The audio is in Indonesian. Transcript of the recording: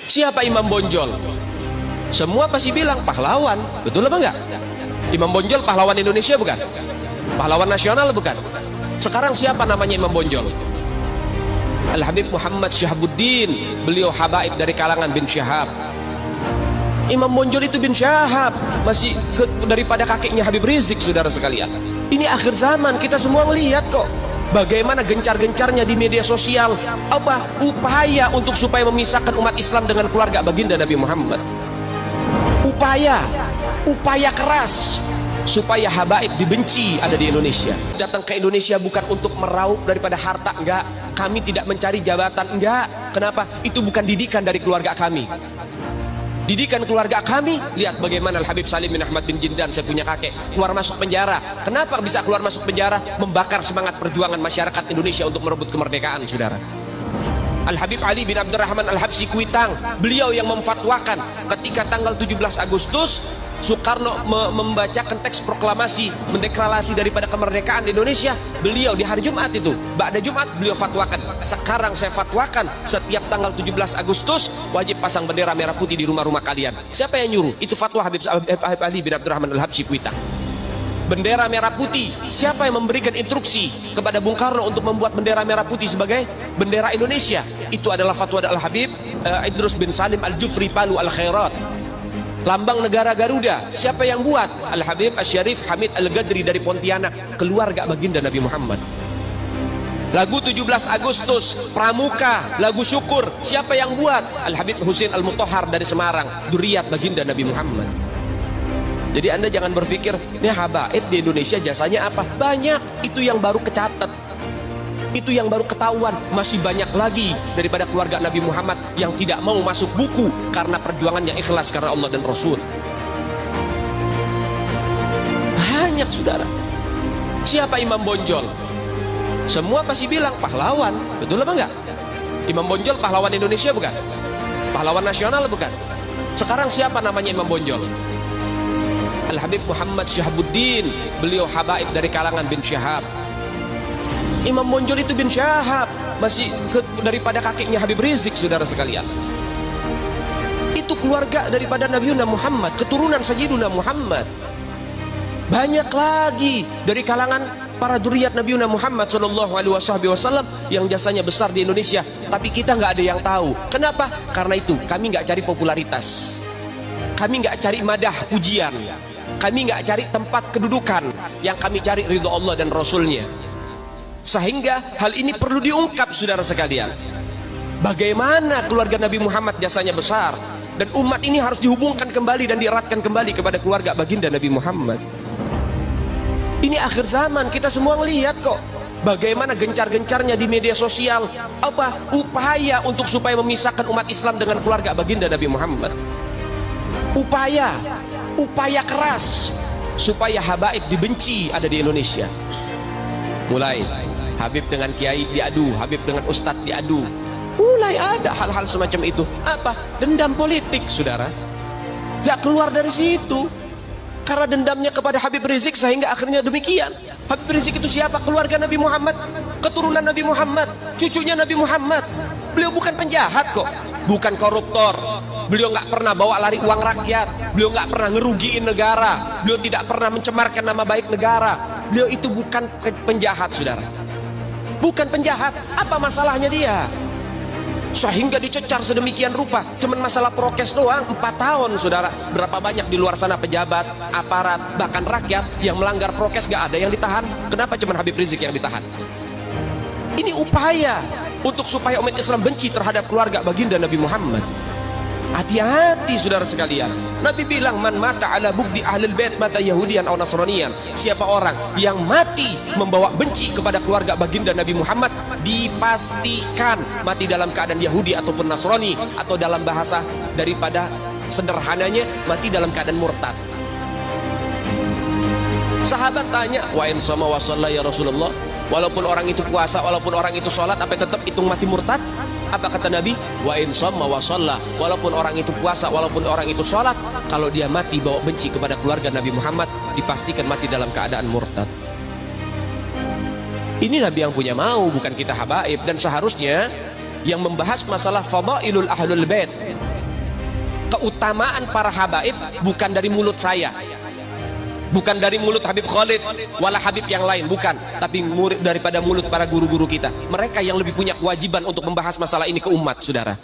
Siapa Imam Bonjol? Semua pasti bilang pahlawan. Betul apa enggak? Imam Bonjol pahlawan Indonesia bukan? Pahlawan nasional bukan? Sekarang siapa namanya Imam Bonjol? Al-Habib Muhammad Syahabuddin. Beliau habaib dari kalangan bin Syahab. Imam Bonjol itu bin Syahab, masih daripada kakeknya Habib Rizik, saudara sekalian. Ini akhir zaman, kita semua melihat kok bagaimana gencar-gencarnya di media sosial upaya untuk supaya memisahkan umat Islam dengan keluarga baginda Nabi Muhammad. Upaya keras supaya habaib dibenci ada di Indonesia. Datang ke Indonesia bukan untuk meraup daripada harta, enggak. Kami tidak mencari jabatan, enggak. Kenapa? Itu bukan didikan dari keluarga kami. Didikan keluarga kami, lihat bagaimana Al-Habib Salim bin Ahmad bin Jindan, saya punya kakek, keluar masuk penjara. Kenapa bisa keluar masuk penjara? Membakar semangat perjuangan masyarakat Indonesia untuk merebut kemerdekaan, saudara. Al-Habib Ali bin Abdurrahman Al-Habsyi Kuitang, beliau yang memfatwakan ketika tanggal 17 Agustus Soekarno membacakan teks proklamasi mendeklarasi daripada kemerdekaan di Indonesia. Beliau di hari Jumat itu, ba'da Jumat beliau fatwakan, sekarang saya fatwakan setiap tanggal 17 Agustus wajib pasang bendera merah putih di rumah-rumah kalian. Siapa yang nyuruh? Itu fatwa Habib Ali bin Abdurrahman Al-Habsyi Kuitang. Bendera merah putih, siapa yang memberikan instruksi kepada Bung Karno untuk membuat bendera merah putih sebagai bendera Indonesia? Itu adalah fatwa Al-Habib Idrus bin Salim Al-Jufri Palu Al-Khairat. Lambang negara Garuda, siapa yang buat? Al-Habib Asy-Syarif Hamid Al-Ghadri dari Pontianak, keluarga baginda Nabi Muhammad. Lagu 17 Agustus Pramuka, lagu syukur, siapa yang buat? Al-Habib Husain Al-Mutahhar dari Semarang, dzurriyyat baginda Nabi Muhammad. Jadi Anda jangan berpikir, ini habaib di Indonesia jasanya apa? Banyak, itu yang baru kecatat. Itu yang baru ketahuan. Masih banyak lagi daripada keluarga Nabi Muhammad yang tidak mau masuk buku karena perjuangannya ikhlas karena Allah dan Rasul. Banyak, saudara. Siapa Imam Bonjol? Semua pasti bilang pahlawan. Betul apa enggak? Imam Bonjol pahlawan Indonesia bukan? Pahlawan nasional bukan? Sekarang siapa namanya Imam Bonjol? Al-Habib Muhammad Syahabuddin. Beliau habaib dari kalangan bin Syahab. Imam Bonjol itu bin Syahab, masih daripada kakeknya Habib Rizik, saudara sekalian. Itu keluarga daripada Nabi Muhammad, keturunan Sayyiduna Muhammad. Banyak lagi dari kalangan para dzurriyyat Nabi Muhammad SAW yang jasanya besar di Indonesia, tapi kita nggak ada yang tahu. Kenapa? Karena itu kami nggak cari popularitas, kami nggak cari madah pujian, kami nggak cari tempat kedudukan. Yang kami cari ridho Allah dan Rasulnya. Sehingga hal ini perlu diungkap, saudara sekalian. Bagaimana keluarga Nabi Muhammad jasanya besar, dan umat ini harus dihubungkan kembali dan dieratkan kembali kepada keluarga baginda Nabi Muhammad. Ini akhir zaman, kita semua melihat kok bagaimana gencar-gencarnya di media sosial upaya untuk supaya memisahkan umat Islam dengan keluarga baginda Nabi Muhammad. Upaya keras supaya habaib dibenci ada di Indonesia. Mulai Habib dengan kiai diadu, Habib dengan ustadz diadu. Mulai ada hal-hal semacam itu. Apa? Dendam politik, saudara. Gak keluar dari situ. Karena dendamnya kepada Habib Rizik sehingga akhirnya demikian. Habib Rizik itu siapa? Keluarga Nabi Muhammad, keturunan Nabi Muhammad, cucunya Nabi Muhammad. Beliau bukan penjahat kok, bukan koruptor. Beliau nggak pernah bawa lari uang rakyat. Beliau nggak pernah ngerugiin negara. Beliau tidak pernah mencemarkan nama baik negara. Beliau itu bukan penjahat, saudara. Bukan penjahat. Apa masalahnya dia? Sehingga dicecar sedemikian rupa. Cuman masalah prokes doang, 4 tahun, saudara. Berapa banyak di luar sana pejabat, aparat, bahkan rakyat yang melanggar prokes gak ada yang ditahan. Kenapa cuman Habib Rizik yang ditahan? Ini upaya untuk supaya umat Islam benci terhadap keluarga baginda Nabi Muhammad. Hati-hati, saudara sekalian. Nabi bilang, man mata ala bugdi ahlul bait mata yahudian atau nasranian. Siapa orang yang mati membawa benci kepada keluarga baginda Nabi Muhammad, dipastikan mati dalam keadaan Yahudi ataupun Nasrani, atau dalam bahasa daripada sederhananya mati dalam keadaan murtad. Sahabat tanya, wa in sama wa shalla ya Rasulullah, walaupun orang itu puasa, walaupun orang itu sholat, apa tetap hitung mati murtad? Apa kata Nabi? Wa in sama wa shalla, walaupun orang itu puasa, walaupun orang itu sholat, kalau dia mati bawa benci kepada keluarga Nabi Muhammad, dipastikan mati dalam keadaan murtad. Ini Nabi yang punya mau, bukan kita habaib. Dan seharusnya yang membahas masalah fadailul ahlul bait, keutamaan para habaib bukan dari mulut saya, bukan dari mulut Habib Khalid wala Habib yang lain, bukan, tapi daripada mulut para guru-guru kita. Mereka yang lebih punya kewajiban untuk membahas masalah ini ke umat, saudara.